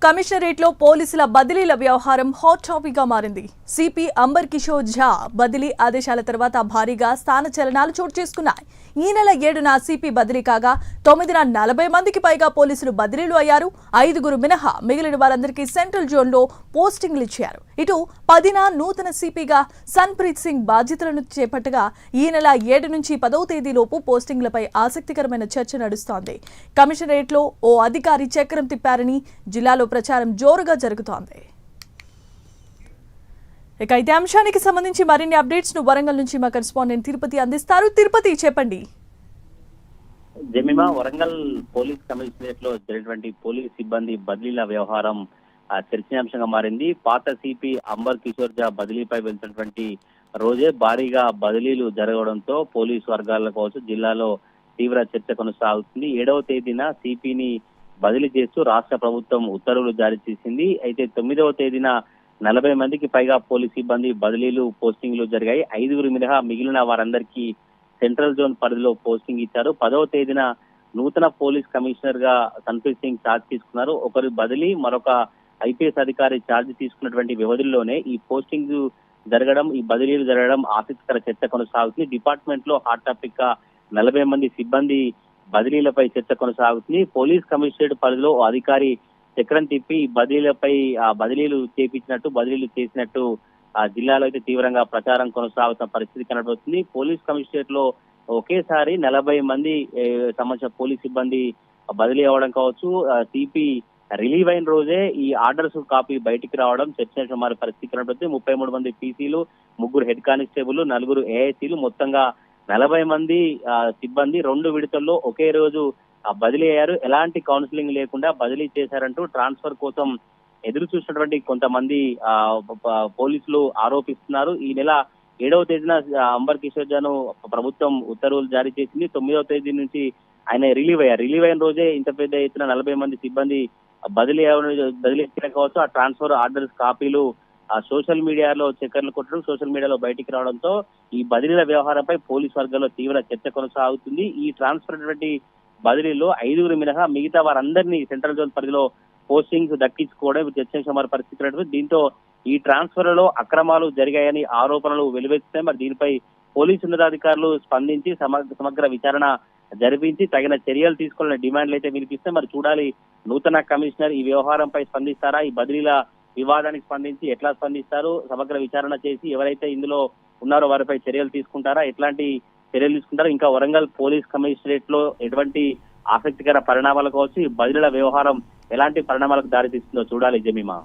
Commissionerate లో పోలీసుల బదిలీల వ్యవహారం హాట్ టాపిక్ గా మారింది. సిపి అంబర్ కిషోర్ ఝా బదిలీ ఆదేశాల తర్వాత భారీగా స్థానచలనాలు చోటు చేసుకున్నాయి. ఈ నెల 7న సిపి బదిలీ కాగా 9న 40 మందికి పైగా పోలీసులు బదిలీలు అయ్యారు. 5గురు మినహా మిగిలిన వారందరికీ సెంట్రల్ జోన్ లో పోస్టింగ్లు ఇచ్చారు. ఇటు 10న నూతన సిపిగా సన్ప్రీత్ సింగ్ బాధ్యతలను చేపట్టగా ఈ నెల 7 నుంచి 10వ తేదీలోపు పోస్టింగ్లపై ఆసక్తికరమైన చర్చ నడుస్తోంది. కమిషనరేట్ లో ఓ అధికారి చక్రం తిప్పారని జిల్లాలో ప్రచారం జోరుగా జరుగుతోంది. ఇక ఇదే అంశానికి సంబంధించి మరిన్ని అప్డేట్స్ ను వరంగల్ నుంచి మా కరెస్పాండెంట్ తిరుపతి అందిస్తారు. తిరుపతి, చెప్పండి. జమీమా, వరంగల్ పోలీస్ కమిషనరేట్ లో జరిగినటువంటి పోలీస్ సిబ్బంది బదిలీల వ్యవహారం చర్చనీయాంశంగా మారింది. పాత సిపి అంబర్ కిషోర్ ఝా బదిలీపై వెళ్తున్నటువంటి రోజే భారీగా బదిలీలు జరగడంతో పోలీసు వర్గాల్లో కావచ్చు జిల్లాలో తీవ్ర చర్చ కొనసాగుతుంది. 7వ తేదీన సిపిని బదిలీ చేస్తూ రాష్ట్ర ప్రభుత్వం ఉత్తర్వులు జారీ చేసింది. అయితే 9వ తేదీన 40 మందికి పైగా పోలీస్ సిబ్బంది బదిలీలు పోస్టింగ్లు జరిగాయి. 5గురు మినహా మిగిలిన వారందరికీ సెంట్రల్ జోన్ పరిధిలో పోస్టింగ్ ఇచ్చారు. 10వ తేదీన నూతన పోలీస్ కమిషనర్ గా సన్ప్రీత్ సింగ్ ఛార్జ్ తీసుకున్నారు. ఒకరి బదిలీ, మరొక ఐపీఎస్ అధికారి ఛార్జ్ తీసుకున్నటువంటి వ్యవధిలోనే ఈ పోస్టింగ్ జరగడం, ఈ బదిలీలు జరగడం ఆసక్తికర చర్చ కొనసాగుతుంది. డిపార్ట్మెంట్ లో హాట్ టాపిక్ గా 40 మంది సిబ్బంది బదిలీలపై చర్చ కొనసాగుతుంది. పోలీస్ కమిషనరేట్ పరిధిలో ఓ అధికారి చక్రం తిప్పి బదిలీలపై బదిలీలు చేసినట్టు జిల్లాలో అయితే తీవ్రంగా ప్రచారం కొనసాగుతున్న పరిస్థితి కనబడుతుంది. పోలీస్ కమిషనరేట్ లో ఒకేసారి 40 మంది సంబంధించిన పోలీస్ సిబ్బంది బదిలీ అవ్వడం కావచ్చు, సిపి రిలీవ్ అయిన రోజే ఈ ఆర్డర్స్ కాపీ బయటికి రావడం చర్చనీయాంశమైన పరిస్థితి కనబడుతుంది. 33 మంది పీసీలు, 3 హెడ్ కానిస్టేబుల్, 4 ఏఐసీలు, మొత్తంగా 40 మంది సిబ్బంది 2 విడతల్లో ఒకే రోజు బదిలీ అయ్యారు. ఎలాంటి కౌన్సిలింగ్ లేకుండా బదిలీ చేశారంటూ ట్రాన్స్ఫర్ కోసం ఎదురు చూసినటువంటి కొంతమంది పోలీసులు ఆరోపిస్తున్నారు. ఈ నెల 7వ తేదీన అంబర్ కిషోర్ ఝాను ప్రభుత్వం ఉత్తర్వులు జారీ చేసింది. 9వ తేదీ నుంచి ఆయన రిలీవ్ అయిన రోజే ఇంత పెద్ద ఎత్తున 40 మంది సిబ్బంది బదిలీ చేయడం కావచ్చు, ఆ ట్రాన్స్ఫర్ ఆర్డర్స్ కాపీలు సోషల్ మీడియాలో చక్కర్లు కొట్టడం, సోషల్ మీడియాలో బయటికి రావడంతో ఈ బదిలీల వ్యవహారంపై పోలీసు వర్గాల్లో తీవ్ర చర్చ కొనసాగుతుంది. ఈ ట్రాన్స్ఫర్ అయినటువంటి బదిలీలో 5గురు మినహా మిగతా వారందరినీ సెంట్రల్ జోన్ పరిధిలో పోస్టింగ్స్ దక్కించుకోవడం చర్చనీయాంశమైన పరిస్థితి కనబడుతుంది. దీంతో ఈ ట్రాన్స్ఫర్ లో అక్రమాలు జరిగాయని ఆరోపణలు వెలువెత్తాయి. మరి దీనిపై పోలీసు ఉన్నతాధికారులు స్పందించి సమగ్ర విచారణ జరిపించి తగిన చర్యలు తీసుకోవాలనే డిమాండ్లు అయితే వినిపిస్తే మరి చూడాలి నూతన కమిషనర్ ఈ వ్యవహారంపై స్పందిస్తారా, ఈ బదిలీల వివాదానికి స్పందించి ఎట్లా స్పందిస్తారు, సమగ్ర విచారణ చేసి ఎవరైతే ఇందులో ఉన్నారో వారిపై చర్యలు తీసుకుంటారా, ఎట్లాంటి చర్యలు తీసుకుంటారో, ఇంకా వరంగల్ పోలీస్ కమిషనరేట్ లో ఎటువంటి ఆసక్తికర పరిణామాలు కావచ్చు, ఈ బదిలీల వ్యవహారం ఎలాంటి పరిణామాలకు దారితీస్తుందో చూడాలి జమీమా.